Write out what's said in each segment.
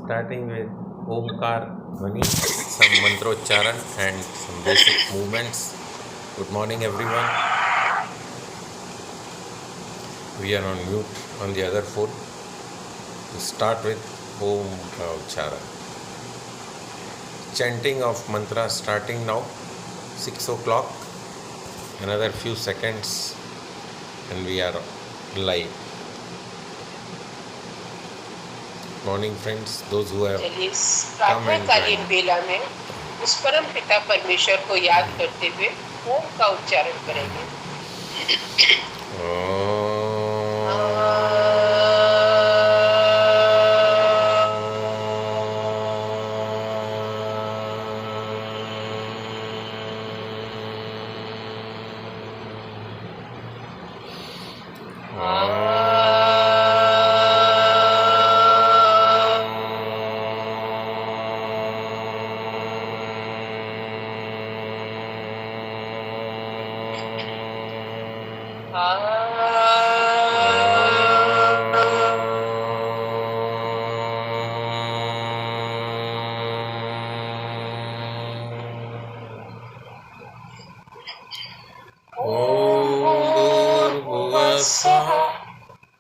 starting with Omkar Dhwani, some mantrocharan and some basic movements. Good morning, everyone. We are on mute on the other phone. To start with Om ka Ucharan. Chanting of mantra starting now, 6 o'clock. Another few seconds, and we are live. Morning, friends. Those who have चलिए प्रार्थनाकालीन बेला में उस परम पिता परमेश्वर को याद करते हुए ओम का उच्चारण करेंगे।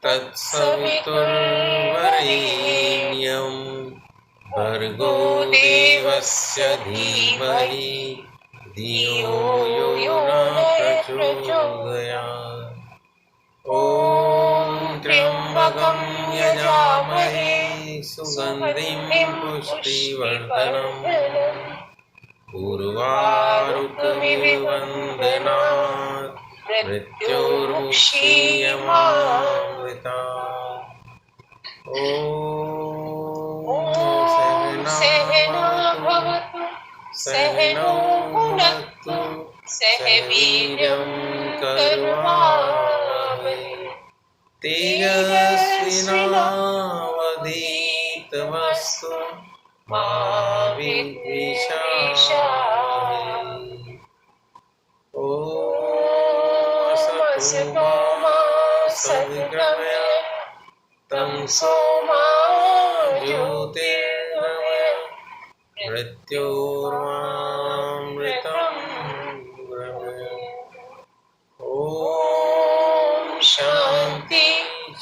तत्सवितुर्वरेण्यं भर्गो देवस्य धीमहि धियो यो न प्रचोदयात्। ॐ त्र्यम्बकं यजामहे सुगन्धिं पुष्टिवर्धनम् उर्वारुकमिव वन्दनात् मृत्योर्मुक्षीयमामृतात्। ॐ सहना भवतु सहनौ भुनक्तु सह वीर्यं करवावहै तेजस्विनावधीतमस्तु मा विद्विषावहै। ॐ असतो मा सद्गमय तमसो मा ज्योतिर्गमय मृत्योर्मामृतं गमय। ॐ शान्ति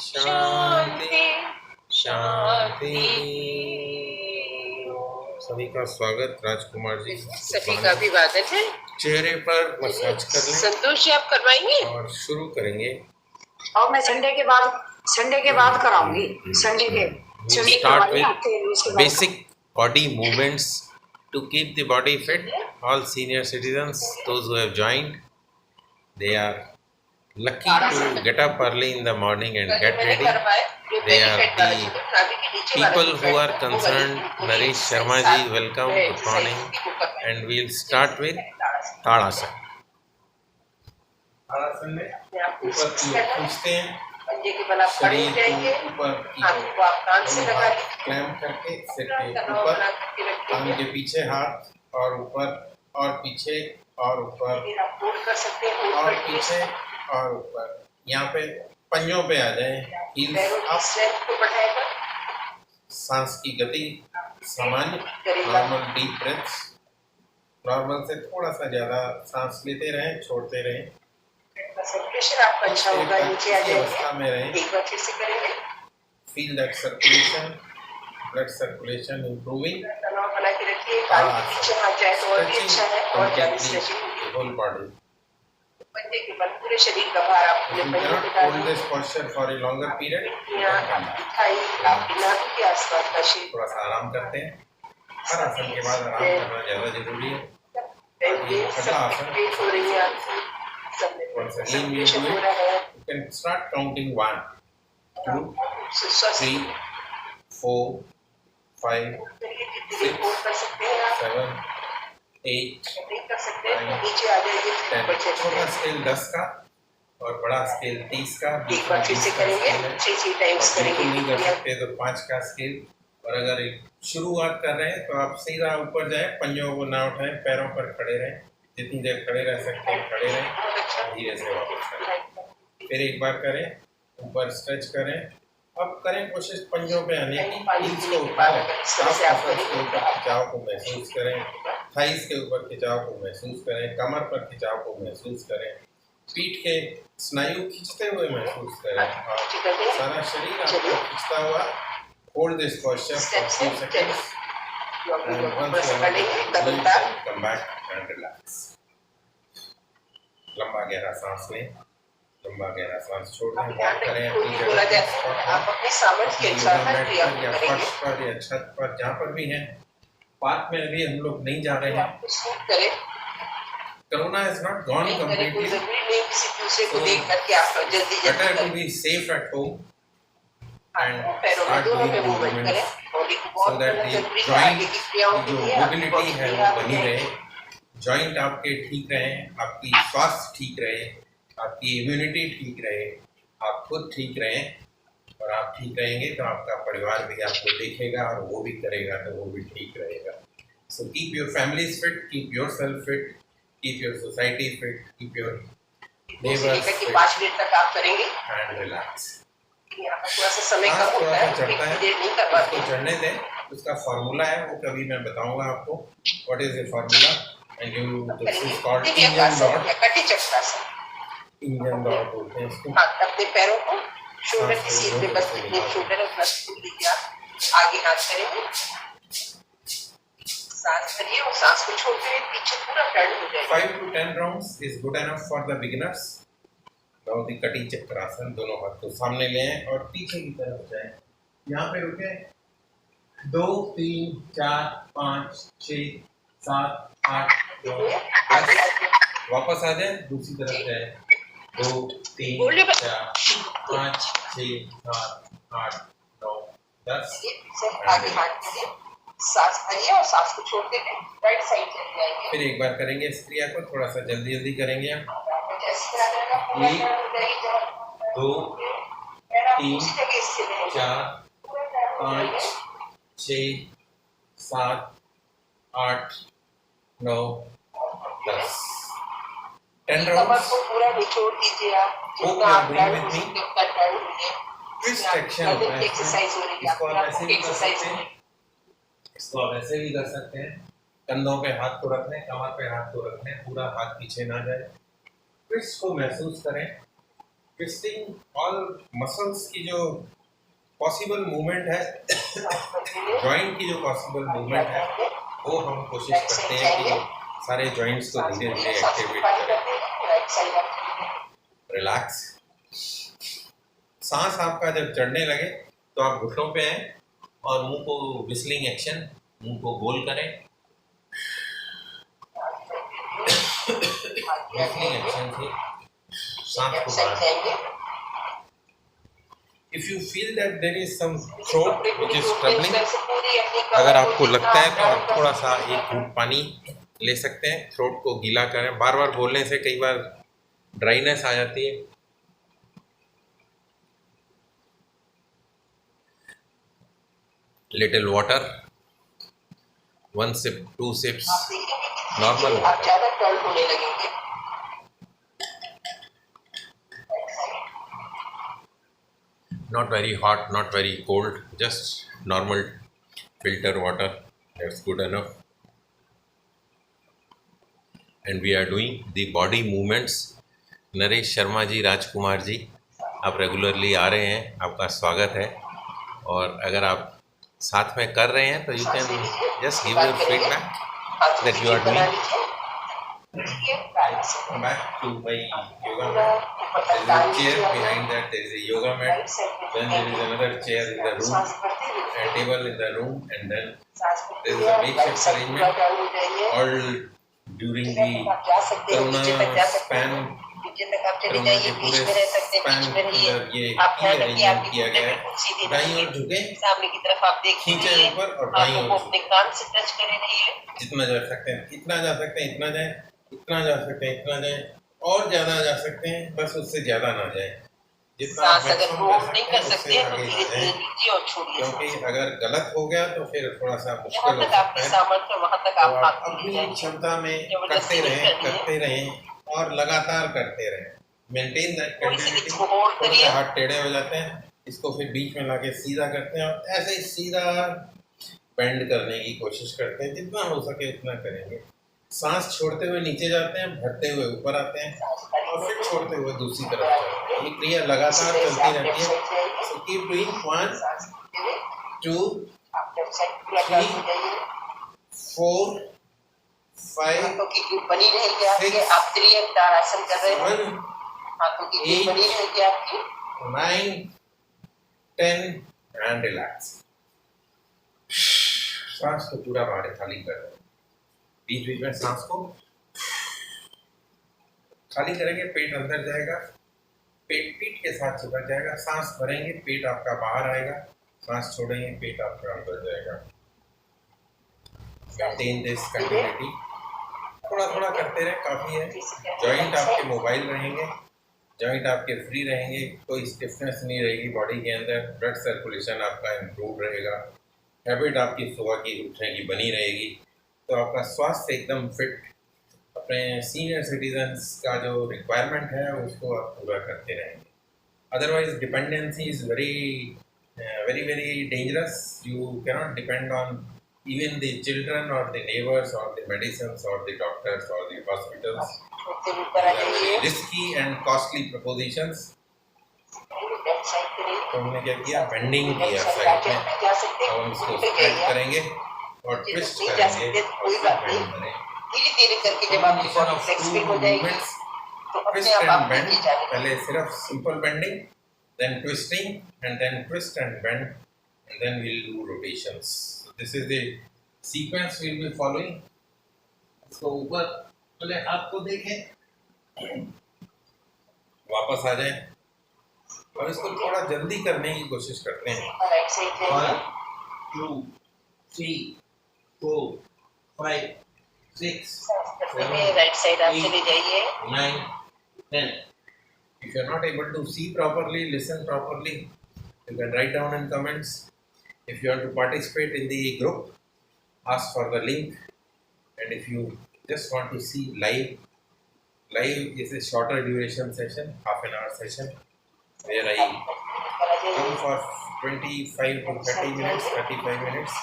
शान्ति शान्ति। सभी का स्वागत। राजकुमार जी सभी का अभिवादन है। चेहरे पर मसाज कर लें। संतोष जी आप करवाएंगे और शुरू करेंगे। और मैं संडे के बाद कराऊंगी। संडे के start with basic body movements to keep the body fit. All senior citizens, those who have joined, they are lucky to get up early in the morning and get ready. They are the people who are concerned. Naresh Sharma ji, welcome, good morning. And we'll start with Tadasana. ताड़ासन में ऊपर की ओर खींचते हैं, पंजे के बल आप खड़े हो जाएंगे, ऊपर हाथ को आप कान से लगा क्लैम्प करके सिर के ऊपर, कान के पीछे हाथ और ऊपर और पीछे और ऊपर आप फोल्ड कर सकते हैं और पीछे और ऊपर। यहाँ पे पंजों पे आ जाए, हील्स अप, को बढ़ाएगा। सांस की गति सामान्य, नॉर्मल डीप ब्रेथ्स, नॉर्मल से थोड़ा सा ज्यादा सांस लेते रहें, छोड़ते रहें। सर्कुलेशन आपका अच्छा होगा, नीचे आ जाएंगे, एक बार फिर से करेंगे। Feel that circulation, blood circulation improving. तनाव बना के रखिए, कान के पीछे हाथ जाए तो और भी अच्छा है, और ज्यादा स्ट्रेचिंग होल बॉडी। पंजे के बल पूरे शरीर का भार आप पूरे पंजे पे डालिए। Hold this posture for a longer period. Thigh आपकी नाभि के आसपास का शरीर थोड़ा सा आराम करते हैं। हर आसन के बाद आराम करना ज्यादा जरूरी है। छठा आसन हो रही है आपकी, सब में सर्कुलेशन हो रहा है। You can start counting 1, 2, 3, 4, 5, 6, 7, 8, कर सकते हैं, नीचे आ जाइए, 10। छोटा स्केल 10 का और बड़ा स्केल 30 का। एक बार फिर से करेंगे, 6 टाइम्स करेंगे। नहीं कर सकते तो 5 का स्केल। और अगर शुरुआत कर रहे हैं तो आप सीधा ऊपर जाए, पंजों को ना उठाएं, पैरों पर खड़े रहें, जितनी देर खड़े रह सकते हैं खड़े रहें, धीरे से वापस करें। फिर एक बार करें, ऊपर स्ट्रेच करें अब करें कोशिश पंजों पे आने की, हील्स को ऊपर, के ऊपर खिंचाव को महसूस करें, थाइस के ऊपर खिंचाव को महसूस करें, कमर पर खिंचाव को महसूस करें, पीठ के स्नायु खींचते हुए महसूस करें और सारा शरीर आपको खींचता हुआ। Hold this posture for 2 seconds and once you are come back and relax. लंबा गहरा सांस लें, लंबा गहरा सांस छोड़ें, वॉक करें अपनी जगह पर, आप अपने सामर्थ्य के अनुसार हर क्रिया को या करेंगे। फर्श पर या छत पर जहाँ पर भी हैं। पार्क में अभी हम लोग नहीं जा रहे हैं। आप कुछ नहीं करें, कोरोना इज नॉट गॉन नहीं करें, कोई कंप्लीटली, जरूरी नहीं किसी दूसरे को देख करके आप जल्दी better to करें। be safe at home and पैरों में start दोनों doing पे the मूवमेंट movements करें, बॉडी को so बहुत that करना the जरूरी है। आगे joint की क्रियाओं की के जो लिए आपकी mobility बॉडी है तैयार वो बनी हो जाए। रहे, जॉइंट आपके ठीक रहे, आपकी स्वास्थ्य ठीक रहे, आपकी इम्यूनिटी ठीक रहे, आप खुद ठीक रहें और आप ठीक रहेंगे तो आपका परिवार भी आपको देखेगा और वो भी करेगा तो वो भी ठीक रहेगा। So keep your families fit, keep yourself fit, keep your society fit, keep your neighbors लेकर के fit 5 मिनट तक आप करेंगे। and relax. यहाँ पर थोड़ा सा समय सांस कम थोड़ा होता सा है, चढ़ता एक है, देर नहीं कर पाते। उसको चढ़ने दें, उसका फार्मूला है वो कभी मैं बताऊंगा आपको। What is the formula and you this is called engine Lord, कटी चक्रासन। इंजन लॉर्ड बोलते हैं इसको। हाथ अपने पैरों को शोल्डर की सीध पे बस अपने शोल्डर और बस लीजिए, आप आगे हाथ करेंगे, सांस करिए और सांस को छोड़ते हुए पीछे पूरा टर्न हो जाएगा। 5 to 10 rounds is good enough for the beginners. Now the कटी चक्रासन, दोनों हाथ को सामने ले आएं और पीछे की तरफ जाएं। यहाँ पे रुके, 2 3 4 5 6 7 8 9 10, वापस आ जाए, दूसरी तरफ जाए, 2 3 4 5 6 7 8 9 10। आगे हाथ करिए, सांस भरिए और सांस को छोड़ते हुए राइट साइड चले जाएंगे। फिर एक बार करेंगे इस क्रिया को, थोड़ा सा जल्दी जल्दी करेंगे हम। 1 2 3 4 5 6 7 8 9 10 10 कमर rounds. को पूरा निचोड़ दीजिए, आप जितना आप टर्न हो सकते उतना टर्न कीजिए। Twist action होता है एक्सरसाइज हो रही है, इसको आप ऐसे भी कर एक्सरसाइज सकते हो हैं, रही है। इसको आप ऐसे भी कर सकते हैं। कंधों पे हाथ को रखने, कमर पे हाथ को रखने, पूरा हाथ पीछे ना जाए। ट्विस्ट को महसूस करें, ट्विस्टिंग ऑल मसल्स की जो पॉसिबल मूवमेंट है, जॉइंट की जो पॉसिबल मूवमेंट है वो हम कोशिश करते हैं कि सारे जॉइंट्स को धीरे धीरे एक्टिवेट करें। रिलैक्स। सांस आपका जब चढ़ने लगे तो आप घुटनों पे आए और मुंह को विस्लिंग एक्शन, मुंह को गोल करें। विस्लिंग एक्शन से सांस को बाहर। If you feel that there is some throat which is troubling, अगर आपको लगता है तो आप थोड़ा सा एक घूंट पानी ले सकते हैं, थ्रोट को गीला करें। बार बार बोलने से कई बार ड्राइनेस आ जाती है। Little water, 1 sip 2 sips normal आप ज्यादा टर्न होने लगेंगे। not very hot, not very cold, just normal filter water, that's good enough. And we are doing the body movements. Naresh Sharma ji, Rajkumar ji, आप रेगुलरली आ रहे हैं, आपका स्वागत है। और अगर आप साथ में कर रहे हैं तो you can just give your feedback that you are doing. Come back to my yoga mat. There is a chair behind that. There is a yoga mat. Then there is another chair in the room, a table in the room, and then there is a makeshift arrangement. All during the Corona span, corona के पूरे span के अंदर ये arrangement किया गया है। दाईं ओर झुके, सामने की तरफ आप देख खींचे ऊपर और दाईं आंखों ओर को अपने कान से टच करे रहिए। जितना जा सकते हैं इतना जा सकते हैं, इतना जाए, इतना जा सकते हैं इतना जाए, और ज्यादा जा सकते हैं, बस उससे ज्यादा ना जाए। जितना सांस अगर रोक नहीं कर सकते हैं तो आगे धीरे जाए, धीरे लीजिए और छोड़िए। क्योंकि अगर गलत हो गया तो फिर थोड़ा सा जहाँ मुश्किल हो तक आपकी सकता है। सामर्थ्य है वहाँ तक तो आप आप हाथ को ले अपनी जाइए। क्षमता में जबरदस्ती करते रहें और लगातार करते रहें। मेंटेन दैट थोड़ी सी कंटिन्यूटी। इसको होल्ड थोड़े करिए। से हाथ टेढ़े हो जाते हैं, इसको फिर बीच में लाके सीधा करते हैं और ऐसे ही सीधा बेंड करने की कोशिश करते हैं, जितना हो सके उतना करेंगे। सांस छोड़ते हुए नीचे जाते हैं, भरते हुए ऊपर आते हैं और फिर छोड़ते हुए दूसरी तरफ जाते हैं। ये क्रिया लगातार चलती रहती है। सो कीप डूइंग 1 2 3 4 5 हाथों की ग्रिप बनी रहेगी आपके, 6 आप त्रियक ताड़ासन कर रहे हैं, 7 हाथों की ग्रिप 8 बनी रहेगी आपकी। 9 10 एंड रिलैक्स। सांस को पूरा बाहर खाली कर रहे हैं। बीच बीच में सांस को खाली करेंगे, पेट अंदर जाएगा, पेट पीठ के साथ चिपक जाएगा। सांस भरेंगे, पेट आपका बाहर आएगा, सांस छोड़ेंगे, पेट आपका अंदर जाएगा। मेंटेन दिस कंटिन्यूटी, थोड़ा थोड़ा करते रहे, काफ़ी है। जॉइंट आपके मोबाइल रहेंगे, जॉइंट आपके फ्री रहेंगे, कोई स्टिफनेस नहीं रहेगी बॉडी के अंदर, ब्लड सर्कुलेशन आपका इम्प्रूव रहेगा, हैबिट आपकी सुबह की उठने की बनी रहेगी, तो आपका स्वास्थ्य एकदम फिट, अपने सीनियर सिटीजन्स का जो रिक्वायरमेंट है उसको आप पूरा करते रहेंगे। Otherwise dependency is very very very dangerous. You cannot depend on even the children or the neighbors or the medicines or the doctors or the hospitals. फिर ऊपर These आ are very जाइए, risky and costly propositions. Left side करिए, तो हमने क्या किया, bending left किया side side आगे में। जा सकते अब हैं, हम इसको घुटने स्ट्रेच जाइए, करेंगे और ट्विस्ट नहीं जा करेंगे सकते और कोई फिर बात नहीं, बेंड करेंगे। धीरे धीरे करके जब आपकी Combination body of flexible two हो जाएगी movements, तो अपने twist आप and आप bend. नीचे जाने पहले सिर्फ simple bending, then twisting, and then twist and bend, and then we'll do rotations. So this is the sequence we'll be following. इसको ऊपर पहले हाथ को देखें, वापस आ जाए और इसको थोड़ा जल्दी करने की कोशिश करते हैं। राइट साइड जाइए, 1 2 3 4 5 6 करते हुए राइट साइड आप चले जाइए। 9 10. If you are not able to see properly, listen properly, you can write down in comments. If you want to participate in the group, ask for the link. And if you just want to see live is a shorter duration session, half an hour session, where I come for 25 to 30 minutes, 35 minutes,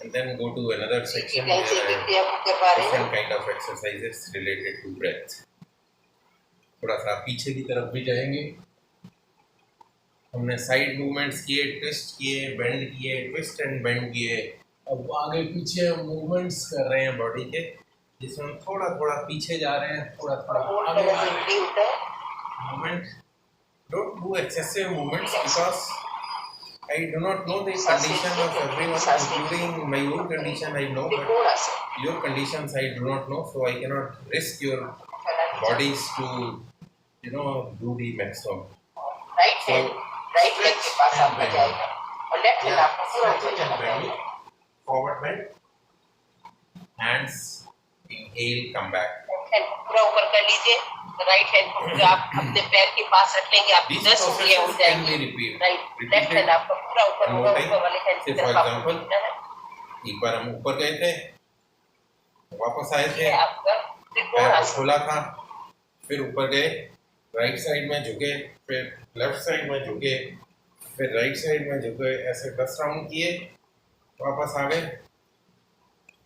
and then go to another section कहीं से where भी आप कर पा I रहे हैं, different kind of exercises related to breath. थोड़ा सा पीछे की तरफ भी जाएंगे। हमने साइड मूवमेंट्स किए, ट्विस्ट किए, बेंड किए, ट्विस्ट एंड बेंड किए। अब आगे पीछे मूवमेंट्स कर रहे हैं बॉडी के, जिसमें हम थोड़ा थोड़ा पीछे जा रहे हैं, थोड़ा थोड़ा होल्ड आगे करना आ रहे जरूरी हैं। होता है। Movement. Don't do excessive movements because I do not know the condition of everyone, including my own condition. I know, but त्रिकोण आसन, your conditions I do not know, so I cannot risk your bodies to do the maximum. Right hand right leg के पास आपका जाएगा और left hand आपका पूरा ऊपर Stretching चला and जाएगा। bending. Forward bend. Hands. Inhale. Come back. Hand पूरा ऊपर कर लीजिए, राइट हैंड को पूरा आप अपने पैर के पास रख लेंगे, आपकी These 10 उंगलियां हो processes can be जाएंगी। repeated. राइट लेफ्ट हैंड आपका पूरा ऊपर One होगा, more time. ऊपर वाले हैंड की Say for तरफ आपको example, देखना है। एक बार हम ऊपर गए थे, वापस आए थे, ये आपका त्रिकोण पैर को आसन, खोला था, फिर ऊपर गए, राइट साइड में झुके, फिर लेफ्ट साइड में झुके, फिर राइट साइड में झुके, ऐसे 10 राउंड किए, वापस आ गए।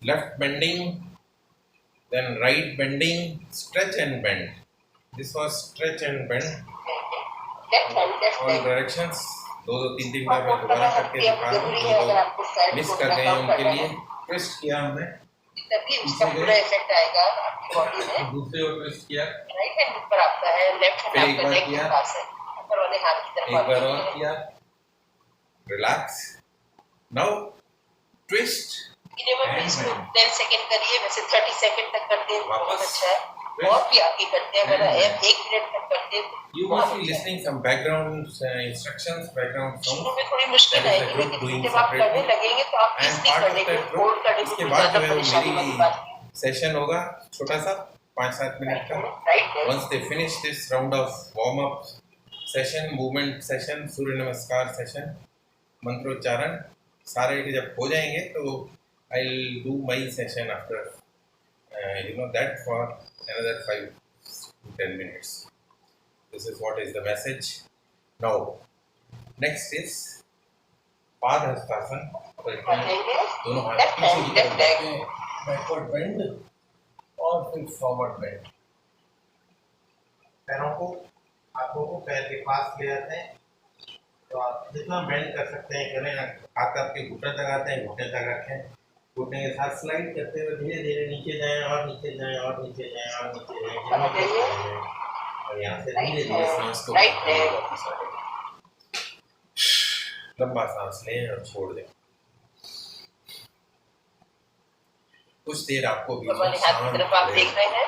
Left bending, then right bending, stretch and bend. This was stretch and bend left hand left all leg. Directions. दो दो तीन तीन बार मैं दोबारा करके दिखा रहा हूँ, जो मिस कर गए हैं उनके लिए। ट्विस्ट किया हमने, तभी उसका पूरा इफेक्ट आएगा आपकी बॉडी में। दूसरी ओर ट्विस्ट किया, राइट हैंड ऊपर आपका है, लेफ्ट फिर हैंड एक आपका बार लेग के किया। पास है, ऊपर वाले हाथ की तरफ एक आप बार और देखिए। किया, रिलैक्स। नाउ ट्विस्ट इन्हें में इसको 10 सेकंड करिए, वैसे 30 सेकंड तक करते हैं बहुत वापस। अच्छा है, और भी आगे करते हैं, अगर आप 1 मिनट तक करते हैं तो You बहुत must be अच्छा है। listening some background instructions, background शुरू sounds, में थोड़ी मुश्किल That is आएगी, a group लेकिन doing जब आप करने separately. लगेंगे तो आप and इजीली part कर of लेंगे, that होल्ड करने group, में इसके कोई बाद ज्यादा जो है वो परेशानी वाली मेरी बात नहीं। सेशन होगा छोटा सा 5-7 मिनट का। Right hand Once they finish this round of warm up session, movement session, सूर्य नमस्कार session, मंत्रोच्चारण सारे के जब हो जाएंगे तो I'll do my session after that for another 5 to 10 minutes. This is what is the message. Now next is पाद हस्तासन। बढ़ेंगे, दोनों हाथ लेफ्ट पीछे हैंड की लेफ्ट तरफ लेग, रखें, बैकवर्ड बेंड और फिर फॉरवर्ड बेंड। पैरों को, हाथों को पैर के पास ले आते हैं, तो आप जितना बेंड कर सकते हैं करें। हाथ आपके घुटने तक आते हैं, घुटने तक रखें, घुटने के साथ स्लाइड करते हुए धीरे धीरे नीचे जाएं और नीचे जाएं और नीचे जाएं और नीचे जाएं, समझ आइए, और यहाँ से धीरे राइट धीरे हैंड सांस को राइट लेग, वापस आ जाए। लंबा सांस लें और छोड़ दें। कुछ देर आपको बीच में हमारे हाथ की तरफ आप देख रहे हैं,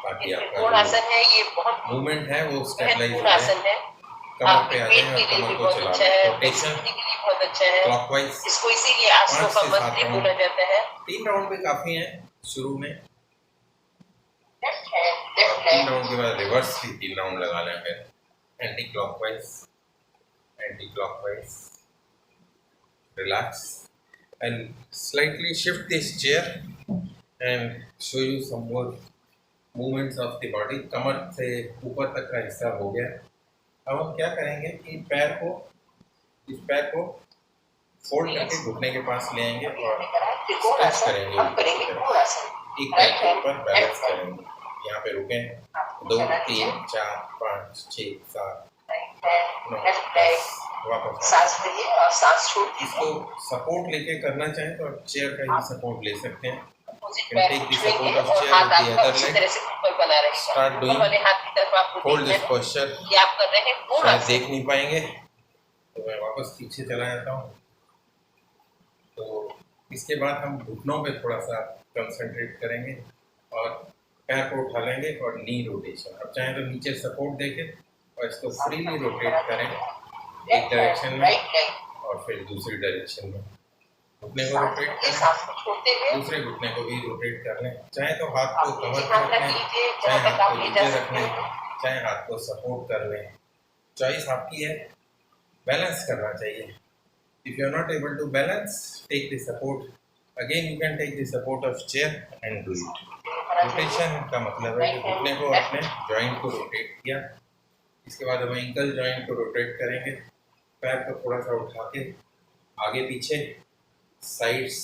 ताकि ये आपका त्रिकोण आसन है, ये बहुत मूवमेंट है वो स्टेबलाइज हो महत्वपूर्ण जाए। आसन है। कमर आपके पे आ पेट जाए के और लिए कमर भी को बहुत चला अच्छा लें। है, रोटेशन फ्लेक्सिबिलिटी के लिए बहुत अच्छा है। क्लॉकवाइज इसको इसीलिए आसनों 5 का से 7 मंत्री राउंड। बोला जाता है। 3 राउंड भी काफी है शुरू में, लेफ्ट हैंड और लेफ्ट 3 लेग, राउंड के बाद रिवर्स भी 3 राउंड लगा लें। फिर anti clockwise, relax and slightly shift this chair and show you some more movements of the body। कमर से ऊपर तक का हिस्सा हो गया। अब हम क्या करेंगे कि इस पैर को फोल्ड करके घुटने के पास ले आएंगे और त्रिकोण स्ट्रेच आसन, करेंगे हम ऊपर करेंगे की तरफ। त्रिकोण आसन। एक पैर राइट के हैंड ऊपर बैलेंस लेफ्ट हैंड, करेंगे। यहाँ पे रुकें, 2 3 4 5 6 7 राइट हैंड 9 लेफ्ट लेग, 10 वापस। सांस भरिए और सांस छोड़ दीजिए। इसको सपोर्ट लेके करना चाहें तो आप चेयर का ही सपोर्ट ले सकते हैं। अपोजिट can पैर take को the छुएंगे support of और chair हाथ with the आपका other उसी leg। तरह से ऊपर बना रहेगा। Start doing- ऊपर वाले हाथ की तरफ आपको होल्ड देखना दिस है पोस्चर। कि आप कर रहे हैं कोण शायद आसन। देख नहीं पाएंगे तो मैं वापस पीछे चला जाता हूँ। तो इसके बाद हम घुटनों पे थोड़ा सा कंसंट्रेट करेंगे और पैर को उठा लेंगे और नी रोटेशन। अब चाहें तो नीचे सपोर्ट देके और इसको फ्रीली रोटेट करें एक डायरेक्शन में राइट लेग, और फिर दूसरी डायरेक्शन में। घुटने को रोटेट करें, सांस को छोड़ते हुए दूसरे घुटने को भी रोटेट कर लें। चाहे तो हाथ को आप कमर नीचे पे हाथ रख रखें, लीजिए चाहे जहाँ तक हाथ आप को ले जा नीचे सकते रखें, हैं। चाहे हाथ को सपोर्ट कर लें। चॉइस आपकी है, बैलेंस करना चाहिए। If you are not able to balance, take the support. Again you can take the support of chair and do it. Rotation का मतलब है कि घुटने को अपने जॉइंट को रोटेट किया। इसके बाद हम एंकल जॉइंट को रोटेट करेंगे। पैर को थोड़ा सा उठा के आगे पीछे, साइड्स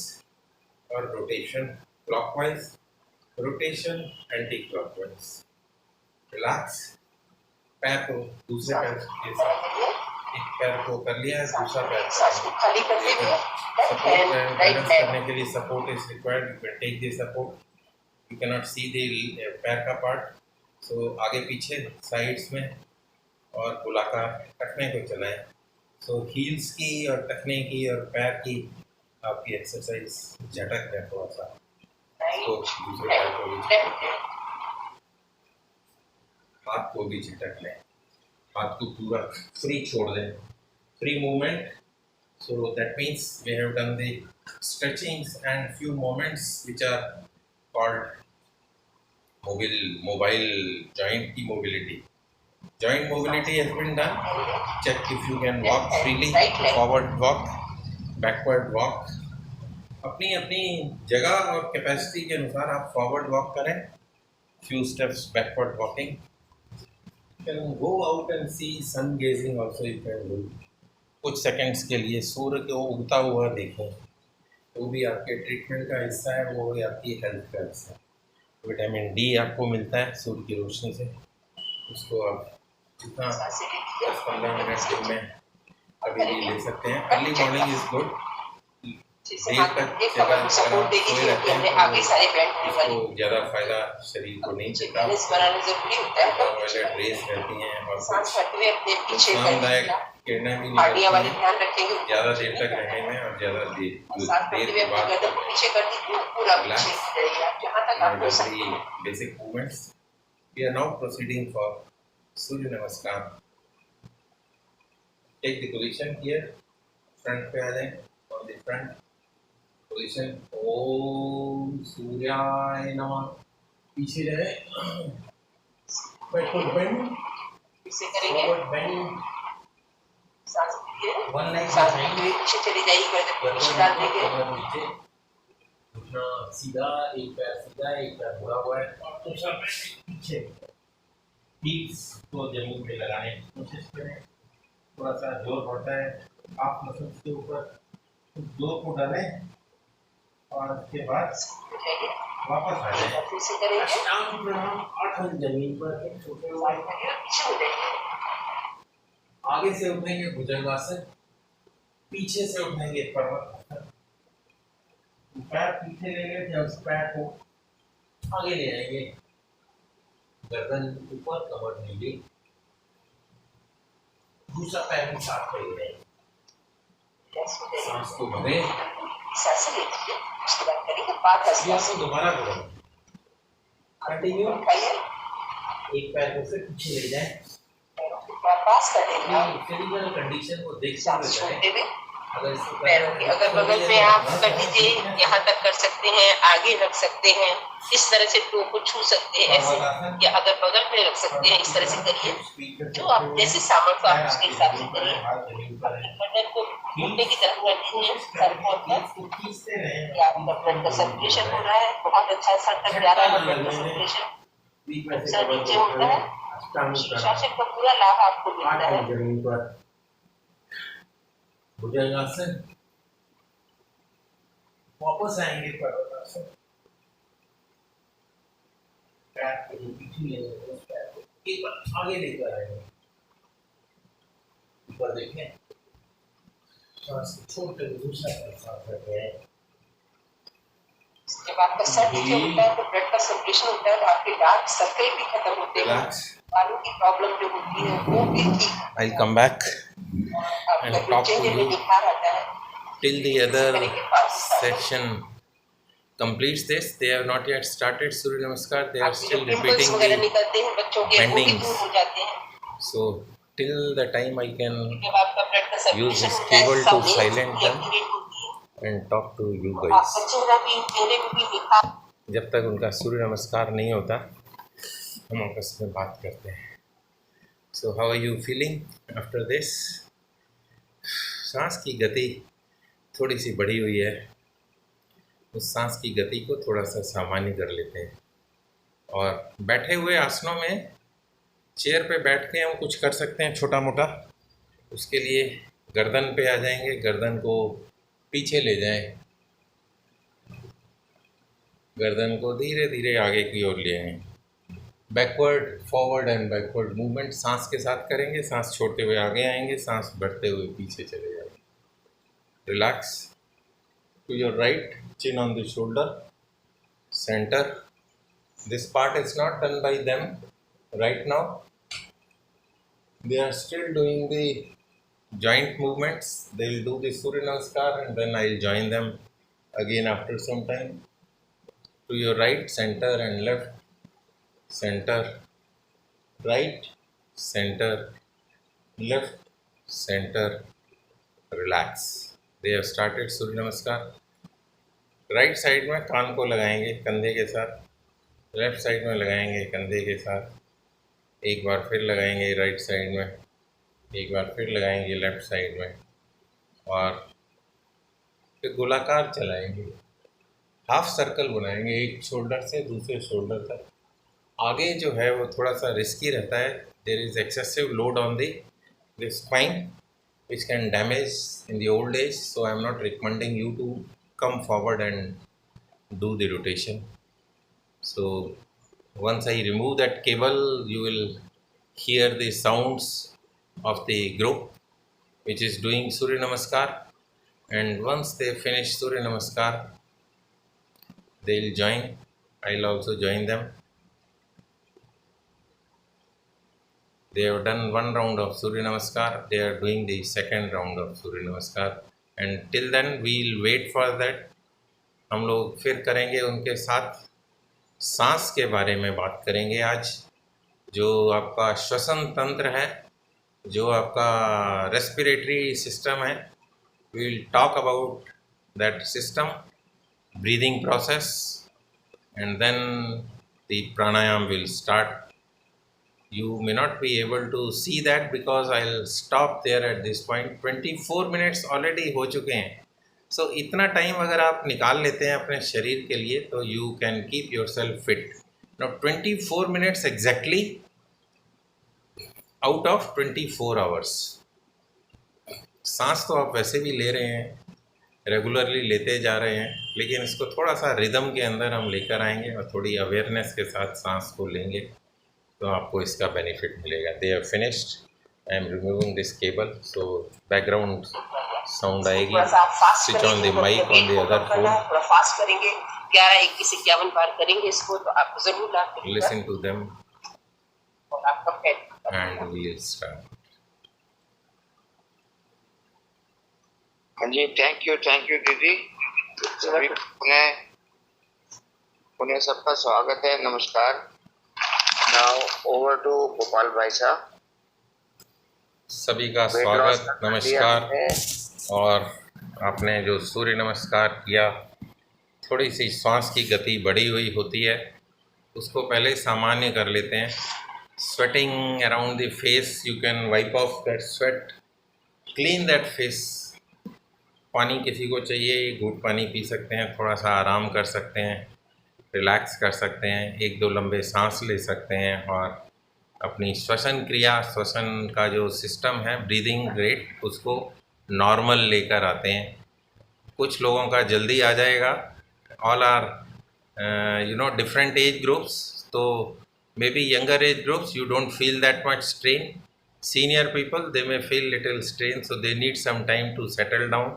और rotation, clockwise, rotation anti clockwise. Relax. पैर को दूसरे पैर के साथ, एक पैर को कर लिया है, दूसरा पैर सांस को खाली करते हुए left support hand balance right leg, करने के लिए support is required. You can take the support, you can not see the पैर का पार्ट, सो आगे पीछे, साइड्स में और गोलाकार टखने को चलाएं। सो हील्स की और टखने की और पैर की आपकी एक्सरसाइज झटक है थोड़ा सा। इसको दूसरे पैर को भी लेफ्ट हैंड, हाथ को भी झटक लें, हाथ को पूरा फ्री छोड़ दें, free movement. So that means we have done the stretchings and few moments which are called mobile joint mobility. Joint mobility has been done. Check if you can walk freely, forward walk, backward walk. अपनी अपनी जगह और capacity के अनुसार आप forward walk करें, few steps backward walking. You can go out and see sun gazing also you can do. कुछ seconds के लिए सूर्य को उगता हुआ देखें, वो भी आपके ट्रीटमेंट का हिस्सा है, वो भी आपकी हेल्थ का हिस्सा है। विटामिन डी आपको मिलता है सूर्य की रोशनी से, उसको आप जितना 10-15 मिनट दिन में अभी भी ले सकते हैं। Early morning is good. देर तक जगह सपोर्ट सोए रहते हैं देगी, आगे सारे बैंड होने वाले तो ज़्यादा फायदा शरीर को नहीं देता। बैलेंस बनाना जरूरी होता है। टॉयलेट रेस रहती हैं और सांस भरते हुए अपने पीछे नुकसानदायक किरणें भी हड्डियां वाले निकलती हैं ध्यान रखेंगे। ज़्यादा देर तक रहने में और ज़्यादा सांस भरते देर हुए के अपनी बाद। गर्दन को पीछे कर दीजिए, पूरा पीछे जाइए आप जहाँ तक आप हो सकते हैं। Basic movements. We are now proceeding for Surya Namaskar. Take the position here. Front पे आ जाएं, on the front position. ओम सूर्याय नमः। पीछे जाएं, backward bend, इसे करेंगे, forward bend. सांस लीजिए, One leg सांस behind. लेते हुए पीछे चली जाइए, गर्दन को पीछे डाल देंगे। कमर नीचे, घुटना सीधा, एक पैर सीधा, एक पैर मुड़ा हुआ है और दूसरा पैर पीछे। हील्स को जमीन पे लगाने की कोशिश करें, थोड़ा सा जोर पड़ता है, आप मसल्स के ऊपर उस जोर को डालें और उसके बाद वापस आ जाए। फिर से करेंगे, अष्टांग प्रणाम 8 अंग जमीन पर एक छोटे हुए पीछे हो जाएंगे, आगे से उठेंगे भुजंगासन, पीछे से उठेंगे पर्वतासन। पैर पीछे लेंगे, फिर उस पैर को आगे ले आएंगे, गर्दन ऊपर, कमर नीचे, दूसरा पैर भी साथ ले जाएंगे। सांस को भरें, सांस लीजिए, उसके बाद करेंगे पादहस्त। दोबारा करें, कंटिन्यू। उठाइए, एक पैर को फिर पीछे ले जाएं, पास कर देंगे, फिजिकल कंडीशन को देखते सांस हुए छोड़ते हुए अगर इसको पैरों के अगल बगल में आप कर लीजिए, यहाँ तक कर सकते हैं, आगे रख सकते हैं, इस तरह से टो को छू सकते हैं ऐसे, या अगल बगल में रख सकते हैं, इस तरह से करिए, जो आप जैसे सामर्थ्य आप उसके हिसाब से करिए। गर्दन को घुटने की तरफ कर दीजिए, सर को ऊपर, या आपका ब्लड का सर्कुलेशन हो रहा है, बहुत अच्छा सर तक जा रहा है ब्लड का सर्कुलेशन, सर नीचे होता है, शीर्षासन का पूरा लाभ आपको मिलता है। भुजंगासन, वापस आएंगे पर्वतासन, पैर को पीछे ले जाएंगे, उस पैर को एक बार आगे लेकर आएंगे, ऊपर देखें, सांस छोड़ते हुए दूसरा पैर साफ करते हैं। जब आपका सर नीचे होता है तो ब्लड का सर्कुलेशन होता है, आपके डार्क सर्कल भी खत्म होते हैं, बालों की प्रॉब्लम जो होती है वो भी ठीक। I'll come back and talk to you till the other section completes this. They have not yet started Surya Namaskar. They are still repeating the endings. So till the time I can use this cable to silent them and talk to you guys. जब तक उनका सूर्य नमस्कार नहीं होता हम आपस में बात करते हैं। So how are you feeling after this? सांस की गति थोड़ी सी बढ़ी हुई है, उस सांस की गति को थोड़ा सा सामान्य कर लेते हैं और बैठे हुए आसनों में चेयर पे बैठ के हम कुछ कर सकते हैं छोटा मोटा। उसके लिए गर्दन पे आ जाएंगे, गर्दन को पीछे ले जाएं, गर्दन को धीरे धीरे आगे की ओर ले आएं। Backward, forward and backward movement सांस के साथ करेंगे। सांस छोड़ते हुए आगे आएंगे, सांस बढ़ते हुए पीछे चले जाएंगे। Relax to your right, chin on the shoulder, center. This part is not done by them right now. They are still doing the joint movements. They will do the Surya Namaskar and then I will join them again after some time. To your right, center and left, center, right, center, left, center, relax. They have started Surya Namaskar. Right side में कान को लगाएंगे कंधे के साथ, left side में लगाएंगे कंधे के साथ, एक बार फिर लगाएंगे राइट साइड में, एक बार फिर लगाएंगे लेफ्ट साइड में और फिर गोलाकार चलाएंगे। हाफ सर्कल बनाएंगे एक शोल्डर से दूसरे शोल्डर तक। आगे जो है वो थोड़ा सा रिस्की रहता है, there is excessive load on the spine which can damage in the old age, so I am not recommending you to come forward and do the rotation. So once I remove that cable, you will hear the sounds of the group which is doing Surya Namaskar, and once they finish Surya Namaskar they will join. I will also join them. They have done one round of Surya Namaskar, they are doing the second round of Surya Namaskar, and till then we will wait for that. हम लोग फिर करेंगे उनके साथ। सांस के बारे में बात करेंगे आज। जो आपका श्वसन तंत्र है, जो आपका रेस्पिरेटरी सिस्टम है, we will talk about that system, breathing process, and then the pranayama will start. You may not be able to see that because I'll stop there at this point. 24 minutes already हो चुके हैं. So इतना time अगर आप निकाल लेते हैं अपने शरीर के लिए तो you can keep yourself fit. Now 24 minutes exactly out of 24 hours. सांस तो आप वैसे भी ले रहे हैं, रेगुलरली लेते जा रहे हैं, लेकिन इसको थोड़ा सा रिदम के अंदर हम लेकर आएंगे और थोड़ी अवेयरनेस के साथ सांस को लेंगे तो आपको इसका बेनिफिट मिलेगा। They are finished, I am removing this cable, so background sound आएगी। थोड़ा सा आप fast switch on the mic on the other phone, थोड़ा फास्ट करेंगे, 11-21-51 बार करेंगे इसको, तो आपको जरूर लाभ मिलेगा लिसन टू देम और आपका pet and we will start. हाँ जी, थैंक यू दीदी। सभी पुनः सबका स्वागत है, नमस्कार। नाउ ओवर टू गोपाल भाई साहब। सभी का स्वागत, नमस्कार। और आपने जो सूर्य नमस्कार किया, थोड़ी सी सांस की गति बढ़ी हुई होती है, उसको पहले सामान्य कर लेते हैं। Sweating around the face, you can wipe off that sweat, clean that face. पानी किसी को चाहिए, घूंट पानी पी सकते हैं, थोड़ा सा आराम कर सकते हैं, रिलैक्स कर सकते हैं, 1-2 लंबे सांस ले सकते हैं और अपनी श्वसन क्रिया, श्वसन का जो सिस्टम है, ब्रीदिंग रेट, उसको नॉर्मल लेकर आते हैं। कुछ लोगों का जल्दी आ जाएगा, all are different age groups, तो maybe younger age groups you don't feel that much strain, senior people they may feel little strain, so they need some time to settle down,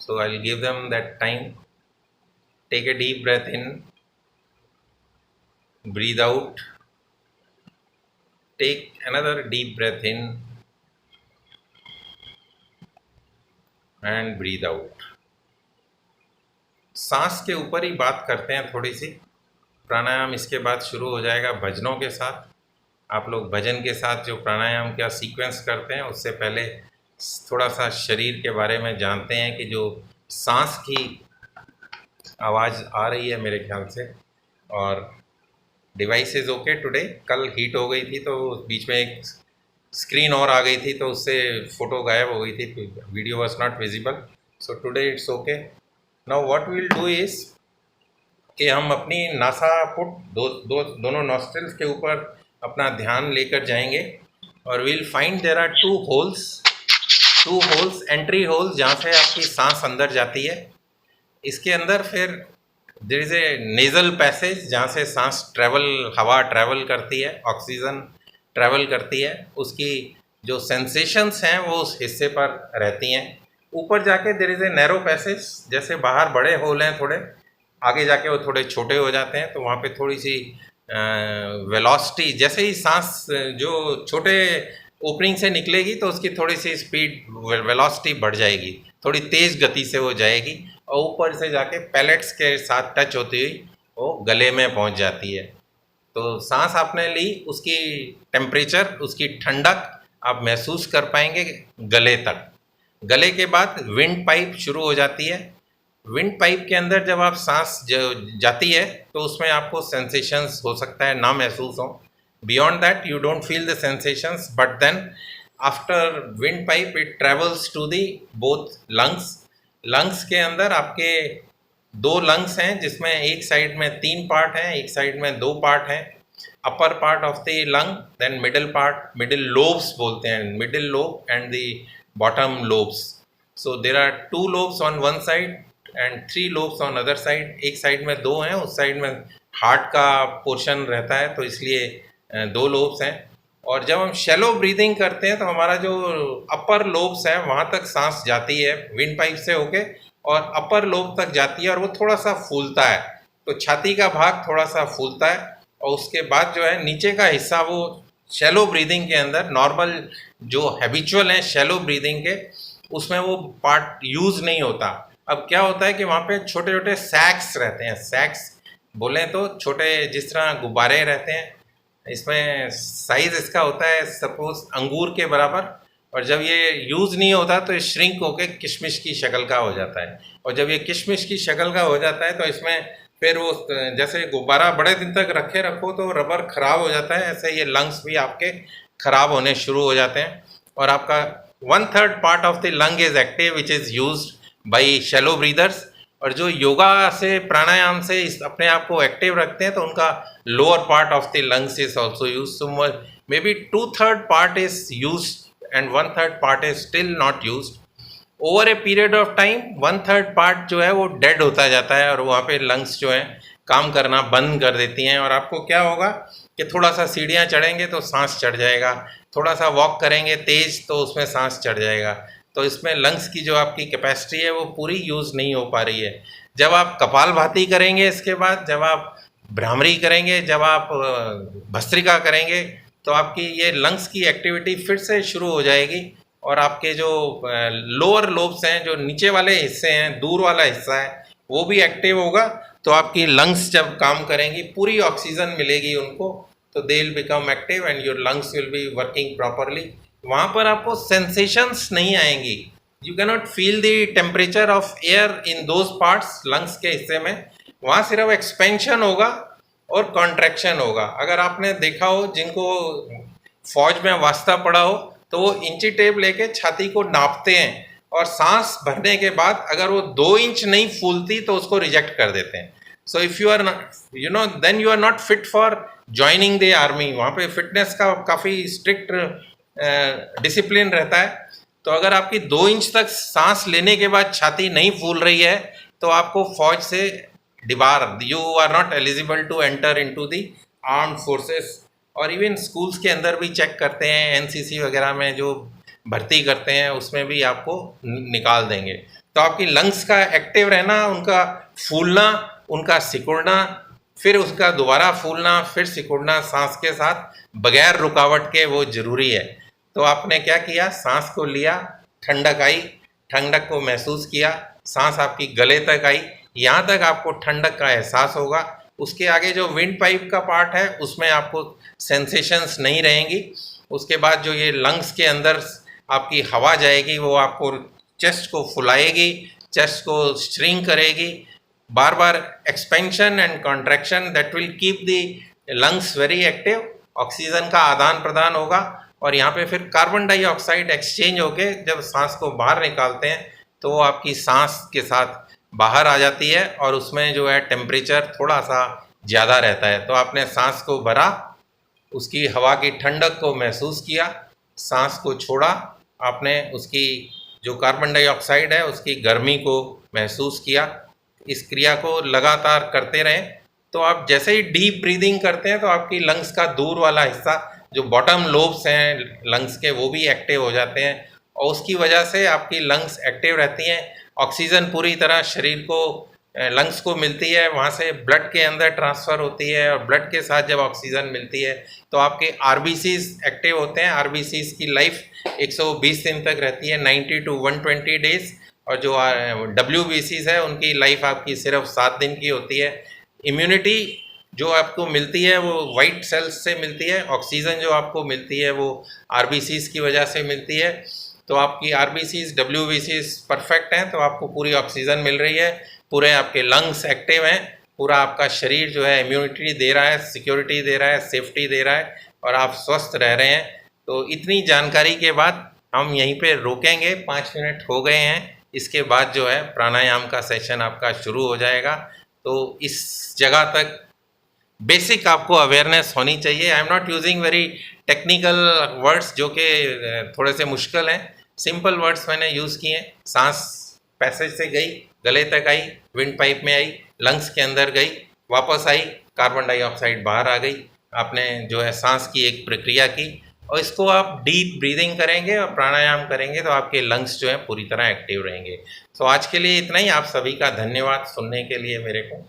so I'll give them that time. Take a deep breath in, breathe out, take another deep breath in and breathe out. सांस के ऊपर ही बात करते हैं थोड़ी सी। प्राणायाम इसके बाद शुरू हो जाएगा भजनों के साथ। आप लोग भजन के साथ जो प्राणायाम का सीक्वेंस करते हैं, उससे पहले थोड़ा सा शरीर के बारे में जानते हैं कि जो सांस की आवाज़ आ रही है मेरे ख्याल से, और डिवाइस इज़ ओके टुडे। कल हीट हो गई थी तो बीच में एक स्क्रीन और आ गई थी, तो उससे फ़ोटो गायब हो गई थी, video was not visible, so today it's okay. Now what we will do is कि हम अपनी नासापुट दोनों नॉस्ट्रिल्स के ऊपर अपना ध्यान लेकर जाएंगे और we'll find there are two holes, entry holes, जहाँ से आपकी सांस अंदर जाती है। इसके अंदर फिर there is a nasal passage, जहाँ से सांस हवा ट्रैवल करती है, ऑक्सीजन ट्रैवल करती है, उसकी जो सेंसेशंस हैं वो उस हिस्से पर रहती हैं। ऊपर जाके there is a narrow passage, जैसे बाहर बड़े होल हैं थोड़े, आगे जाके वो थोड़े छोटे हो जाते हैं, तो वहाँ पे थोड़ी सी वेलोसिटी, जैसे ही सांस जो छोटे ओपनिंग से निकलेगी तो उसकी थोड़ी सी स्पीड, वेलोसिटी बढ़ जाएगी, थोड़ी तेज़ गति से वो जाएगी और ऊपर से जाके पैलेट्स के साथ टच होती हुई वो गले में पहुंच जाती है। तो सांस आपने ली, उसकी टेम्परेचर, उसकी ठंडक आप महसूस कर पाएंगे गले तक। गले के बाद विंड पाइप शुरू हो जाती है। विंड पाइप के अंदर जब आप सांस जाती है तो उसमें आपको सेंसेशंस हो सकता है ना महसूस हो, beyond that you don't feel the sensations, but then after wind pipe it travels to the both lungs. Lungs के अंदर आपके 2 लंग्स हैं, जिसमें एक साइड में 3 पार्ट हैं, एक साइड में 2 पार्ट हैं। Upper part of the lung, then middle part, middle lobes बोलते हैं, middle lobe and the bottom lobes. So there are 2 lobes on one side and 3 lobes on other side. एक साइड में 2 हैं, उस साइड में हार्ट का पोर्शन रहता है, तो इसलिए 2 लोब्स हैं। और जब हम शैलो ब्रीदिंग करते हैं तो हमारा जो अपर लोब्स है वहाँ तक सांस जाती है विंड पाइप से होके, और अपर लोब तक जाती है और वो थोड़ा सा फूलता है, तो छाती का भाग थोड़ा सा फूलता है, और उसके बाद जो है नीचे का हिस्सा वो शैलो ब्रीदिंग के अंदर, नॉर्मल जो हैबिचुअल हैं शैलो ब्रीदिंग के, उसमें वो पार्ट यूज़ नहीं होता। अब क्या होता है कि वहाँ पे छोटे छोटे सैक्स रहते हैं, सैक्स बोलें तो छोटे जिस तरह गुब्बारे रहते हैं, इसमें साइज़ इसका होता है सपोज अंगूर के बराबर, और जब ये यूज़ नहीं होता तो ये श्रिंक होके किशमिश की शक्ल का हो जाता है, और जब ये किशमिश की शक्ल का हो जाता है तो इसमें फिर वो जैसे गुब्बारा बड़े दिन तक रखो तो रबर ख़राब हो जाता है, ऐसे ये लंग्स भी आपके ख़राब होने शुरू हो जाते हैं, और आपका 1/3 part of the lung is active which is used by shallow breathers. और जो योगा से प्राणायाम से अपने आप को एक्टिव रखते हैं तो उनका lower part of the lungs is also use, so may be 2/3 part is use and 1/3 part is still not use. Over a period of time 1/3 part जो है वो डेड होता जाता है और वहाँ पे लंग्स जो है काम करना बंद कर देती हैं। और आपको क्या होगा कि थोड़ा सा सीढ़ियाँ चढ़ेंगे तो सांस चढ़ जाएगा, थोड़ा सा वॉक करेंगे तेज़ तो उसमें सांस चढ़ जाएगा। तो इसमें लंग्स की जो आपकी कैपेसिटी है वो पूरी यूज़ नहीं हो पा रही है। जब आप कपालभाति करेंगे, इसके बाद जब आप भ्रामरी करेंगे, जब आप भस्त्रिका करेंगे, तो आपकी ये लंग्स की एक्टिविटी फिर से शुरू हो जाएगी और आपके जो लोअर लोब्स हैं, जो नीचे वाले हिस्से हैं, दूर वाला हिस्सा है, वो भी एक्टिव होगा। तो आपकी लंग्स जब काम करेंगी, पूरी ऑक्सीजन मिलेगी उनको, तो they will become active and your lungs will be working properly. वहाँ पर आपको सेंसेशंस नहीं आएंगी, you can not feel the temperature of air in those parts, lungs के हिस्से में। वहाँ सिर्फ एक्सपेंशन होगा और कॉन्ट्रैक्शन होगा। अगर आपने देखा हो, जिनको फौज में वास्ता पड़ा हो, तो वो इंची टेप लेके छाती को नापते हैं और सांस भरने के बाद अगर वो 2 इंच नहीं फूलती तो उसको रिजेक्ट कर देते हैं। So if you are then you are not fit for joining the army. वहाँ पे फिटनेस का काफ़ी स्ट्रिक्ट डिसिप्लिन रहता है। तो अगर आपकी 2 इंच तक सांस लेने के बाद छाती नहीं फूल रही है तो आपको फौज से debar, you are not eligible to enter into the armed forces. और इवन स्कूल्स के अंदर भी चेक करते हैं, एनसीसी वगैरह में जो भर्ती करते हैं उसमें भी आपको निकाल देंगे। तो आपकी लंग्स का एक्टिव रहना, उनका फूलना, उनका सिकुड़ना, फिर उसका दोबारा फूलना, फिर सिकुड़ना सांस के साथ बगैर रुकावट के, वो ज़रूरी है। तो आपने क्या किया, सांस को लिया, ठंडक आई, ठंडक को महसूस किया, सांस आपकी गले तक आई, यहाँ तक आपको ठंडक का एहसास होगा। उसके आगे जो विंड पाइप का पार्ट है उसमें आपको सेंसेशंस नहीं रहेंगी। उसके बाद जो ये लंग्स के अंदर आपकी हवा जाएगी वो आपको चेस्ट को फुलाएगी, चेस्ट को श्रिंक करेगी, बार बार expansion and contraction, that will keep the lungs very active. Oxygen का आदान प्रदान होगा और यहाँ पे फिर कार्बन डाइऑक्साइड एक्सचेंज होके जब सांस को बाहर निकालते हैं तो वो आपकी सांस के साथ बाहर आ जाती है और उसमें जो है टेम्परेचर थोड़ा सा ज़्यादा रहता है। तो आपने सांस को भरा, उसकी हवा की ठंडक को महसूस किया, सांस को छोड़ा, आपने उसकी जो कार्बन डाइऑक्साइड है उसकी गर्मी को महसूस किया। इस क्रिया को लगातार करते रहें। तो आप जैसे ही डीप ब्रीदिंग करते हैं तो आपकी लंग्स का दूर वाला हिस्सा, जो बॉटम लोब्स हैं लंग्स के, वो भी एक्टिव हो जाते हैं और उसकी वजह से आपकी लंग्स एक्टिव रहती हैं। ऑक्सीजन पूरी तरह शरीर को, लंग्स को मिलती है, वहाँ से ब्लड के अंदर ट्रांसफ़र होती है और ब्लड के साथ जब ऑक्सीजन मिलती है तो आपके आरबीसीज एक्टिव होते हैं। आरबीसीज की लाइफ 120 दिन तक रहती है, 90 to 120 डेज। और जो डब्ल्यूबीसीज है उनकी लाइफ आपकी सिर्फ 7 दिन की होती है। इम्यूनिटी जो आपको मिलती है वो वाइट सेल्स से मिलती है, ऑक्सीजन जो आपको मिलती है वो आरबीसीज की वजह से मिलती है। तो आपकी आरबीसीज, डब्ल्यूबीसीज परफेक्ट हैं तो आपको पूरी ऑक्सीजन मिल रही है, पूरे आपके लंग्स एक्टिव हैं, पूरा आपका शरीर जो है इम्यूनिटी दे रहा है, सिक्योरिटी दे रहा है, सेफ्टी दे रहा है और आप स्वस्थ रह रहे हैं। तो इतनी जानकारी के बाद हम यहीं पे रोकेंगे, 5 मिनट हो गए हैं। इसके बाद जो है प्राणायाम का सेशन आपका शुरू हो जाएगा। तो इस जगह तक बेसिक आपको अवेयरनेस होनी चाहिए। I am not using very technical words जो कि थोड़े से मुश्किल हैं, सिंपल वर्ड्स मैंने यूज़ किए। सांस पैसेज से गई, गले तक आई, विंड पाइप में आई, लंग्स के अंदर गई, वापस आई, कार्बन डाइऑक्साइड बाहर आ गई। आपने जो है सांस की एक प्रक्रिया की और इसको आप डीप ब्रीदिंग करेंगे और प्राणायाम करेंगे तो आपके लंग्स जो है पूरी तरह एक्टिव रहेंगे। तो आज के लिए इतना ही। आप सभी का धन्यवाद सुनने के लिए मेरे को।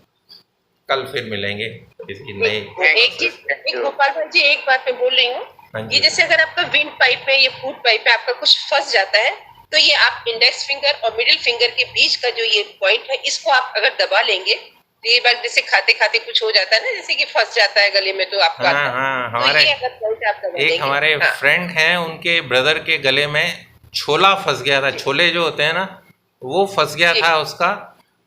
कल फिर मिलेंगे किसी नए। एक गोपाल भाई जी, एक बात मैं बोल रही हूँ, ये जैसे अगर आपका विंड पाइप में, ये फूड पाइप में आपका कुछ फंस जाता है तो ये आप इंडेक्स फिंगर और मिडिल फिंगर के बीच का जो ये पॉइंट है, इसको आप अगर दबा लेंगे तो ये बात जैसे खाते खाते कुछ हो जाता है ना, जैसे कि फंस जाता है गले में, तो आपका हमारे एक हमारे फ्रेंड हैं, उनके ब्रदर के गले में छोला फंस गया था। छोले जो होते हैं ना, वो फंस गया था उसका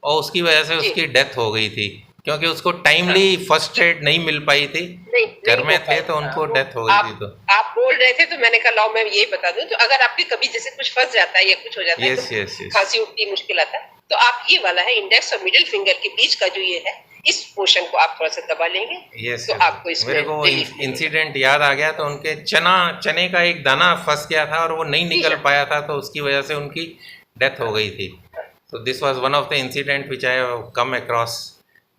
और उसकी वजह से उसकी डेथ हो गई थी, क्योंकि उसको टाइमली फर्स्ट एड नहीं मिल पाई थी, घर में थे तो उनको डेथ हो गई थी। तो आप बोल रहे थे तो मैंने कहा लाओ मैं यही बता दूं। तो अगर आपके कभी जैसे कुछ फंस जाता है या कुछ हो जाता है, तो खांसी उठती मुश्किल आता है, तो आप ये वाला है इंडेक्स और मिडिल फिंगर के बीच का जो ये है, इस पोर्शन को आप थोड़ा सा दबा लेंगे तो आपको इसमें मेरे को इंसिडेंट याद आ गया। तो उनके चने का एक दाना फंस गया था और वो नहीं निकल पाया था, तो उसकी वजह से उनकी डेथ हो गई थी. So this was one of the incident which I have come across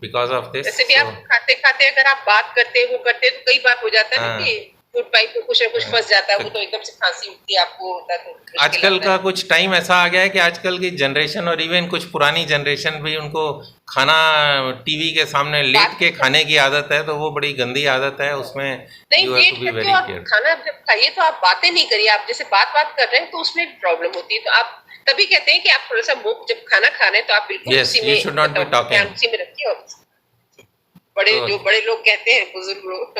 because of this. वैसे भी आप खाते खाते अगर आप बात करते वो करते तो कई बार हो जाता है ना हाँ. कि फूड पाइप में कुछ ना कुछ फंस जाता है, वो तो एकदम से खांसी उठती है, आपको होता है तो मुश्किल आजकल लगता का है। कुछ टाइम ऐसा आ गया है कि आजकल की जनरेशन और इवन कुछ पुरानी जनरेशन भी उनको खाना टीवी के सामने लेट के खाने की आदत है, तो वो बड़ी गंदी आदत है. उसमें नहीं, you have wait to be करके वेरी और केयरफुल. खाना जब खाइए तो आप बातें नहीं करिए, आप जैसे बात कर रहे हैं तो उसमें प्रॉब्लम होती है, तो आप तभी कहते हैं कि आप थोड़ा सा मुंह जब खाना खा रहे हैं तो आप बिल्कुल Yes, उसी you में should not be मतलब talking. ध्यान उसी में रखिए. और बड़े So- जो बड़े लोग कहते हैं, बुजुर्ग लोग.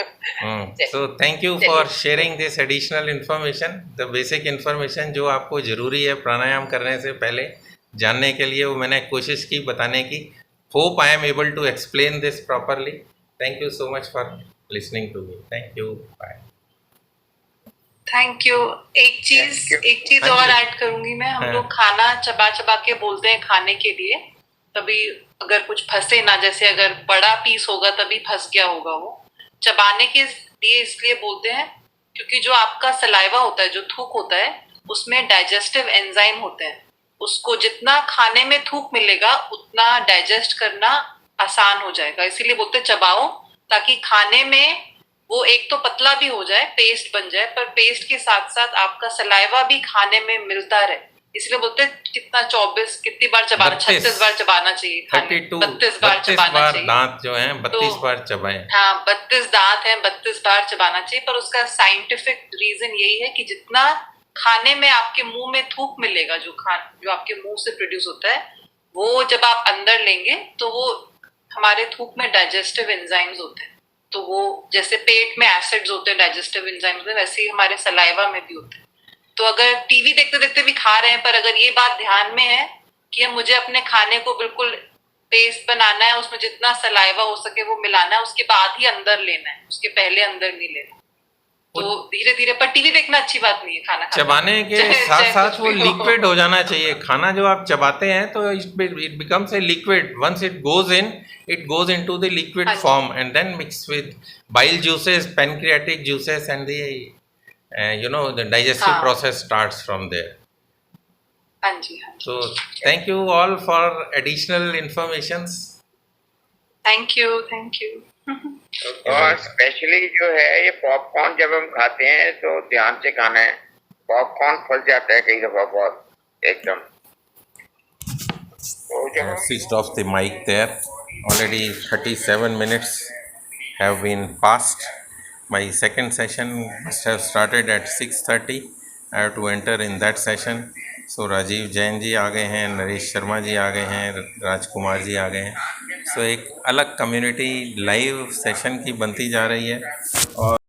So thank you for sharing this additional information. The basic information जो आपको ज़रूरी है प्राणायाम करने से पहले जानने के लिए, वो मैंने कोशिश की बताने की. Hope I am able to explain this properly. Thank you so much for listening to me. Thank you. Bye. Thank you. एक चीज हाँ और जी. ऐड करूंगी मैं. हम हाँ. लोग खाना चबा चबा के बोलते हैं खाने के लिए, तभी अगर कुछ फंसे ना, जैसे अगर बड़ा पीस होगा तभी फंस गया होगा वो. चबाने के लिए इसलिए बोलते हैं क्योंकि जो आपका सलाइवा होता है, जो थूक होता है, उसमें डाइजेस्टिव एंजाइम होते हैं. उसको जितना खाने में थूक मिलेगा उतना डाइजेस्ट करना आसान हो जाएगा. इसीलिए बोलते हैं चबाओ, ताकि खाने में वो एक तो पतला भी हो जाए, पेस्ट बन जाए, पर पेस्ट के साथ साथ आपका सलाइवा भी खाने में मिलता रहे. इसलिए बोलते हैं कितनी बार चबाना, 36 बार चबाना चाहिए खाने, 32 बार चबाना चाहिए. दांत जो हैं 32 बार चबाएं. हाँ, 32 दांत हैं, 32 बार चबाना चाहिए. पर उसका साइंटिफिक रीजन यही है कि जितना खाने में आपके मुंह में थूक मिलेगा, जो आपके मुंह से प्रोड्यूस होता है, वो जब आप अंदर लेंगे तो वो हमारे थूक में डाइजेस्टिव एंजाइम्स होते हैं. तो वो जैसे पेट में एसिड्स होते हैं डाइजेस्टिव एंजाइम्स में, वैसे ही हमारे सलाइवा में भी होते हैं. तो अगर टीवी देखते देखते भी खा रहे हैं, पर अगर ये बात ध्यान में है कि मुझे अपने खाने को बिल्कुल पेस्ट बनाना है, उसमें जितना सलाइवा हो सके वो मिलाना है, उसके बाद ही अंदर लेना है, उसके पहले अंदर नहीं लेना. तो धीरे धीरे, पर टीवी देखना अच्छी बात नहीं है. खाना चबाने के साथ साथ वो लिक्विड हो जाना चाहिए. खाना जो आप चबाते हैं तो it becomes a liquid. Once it goes in, it goes into the liquid form and then mixed with bile juices, pancreatic juices, and the the digestive process starts from there. हाँ जी. So thank you all for additional informations. Thank you. और specially जो है ये popcorn जब हम खाते हैं तो ध्यान से खाना है. पॉपकॉर्न फंस जाता है कई दफा बहुत एकदम. तो जब Switched off the mic there. Already 37 minutes have been passed. My second session must have started at 6:30. I have to enter in that session. So Rajiv Jain ji आ गए हैं, नरेश शर्मा जी आ गए हैं, राजकुमार जी आ गए हैं. So एक अलग कम्युनिटी लाइव सेशन की बनती जा रही है. और